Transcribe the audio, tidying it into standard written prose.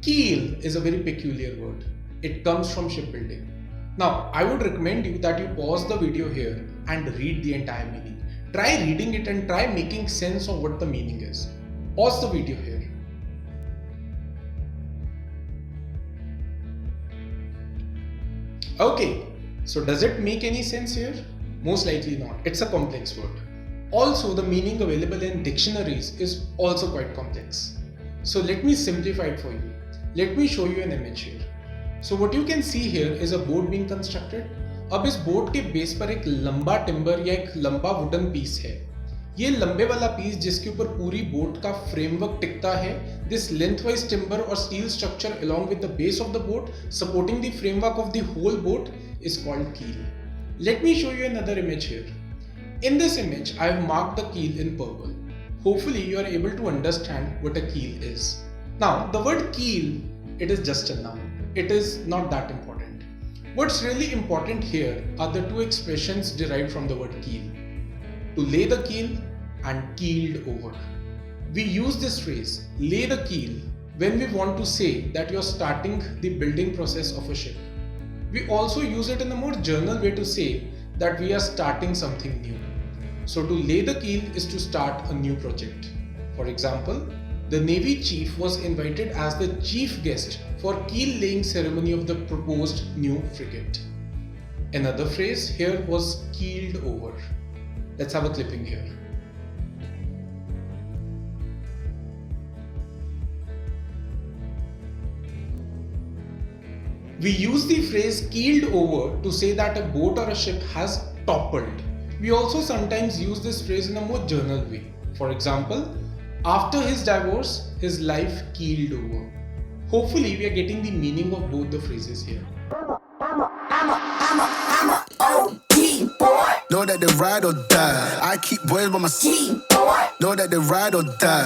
Keel is a very peculiar word. It comes from shipbuilding. Now, I would recommend you that you pause the video here and read the entire meaning. Try reading it and try making sense of what the meaning is. Pause the video here. Okay, so does it make any sense here? Most likely not. It's a complex word. Also, the meaning available in dictionaries is also quite complex. So let me simplify it for you. Let me show you an image here. So what you can see here is a boat being constructed. अब इस boat के base पर एक लंबा timber या एक लंबा wooden piece है. ये लंबे वाला पीस जिसके ऊपर पूरी बोट का फ्रेमवर्क टिकता है. This lengthwise timber or steel structure along with the base of the boat supporting the framework of the whole boat is called keel. Let me show you another image here. In this image, I have marked the keel in purple. Hopefully, you are able to understand what a keel is. Now, the word keel, it is just a noun. It is not that important. What's really important here are the two expressions derived from the word keel. To lay the keel and keeled over. We use this phrase, lay the keel, when we want to say that you're starting the building process of a ship. We also use it in a more general way to say that we are starting something new. So to lay the keel is to start a new project. For example, the Navy chief was invited as the chief guest for keel laying ceremony of the proposed new frigate. Another phrase here was keeled over. Let's have a clipping here. We use the phrase keeled over to say that a boat or a ship has toppled. We also sometimes use this phrase in a more general way. For example, after his divorce, his life keeled over. Hopefully, we are getting the meaning of both the phrases here. I'm a OG boy. Know that they ride or die. I keep boys by my seat, boy. Know that they ride or die.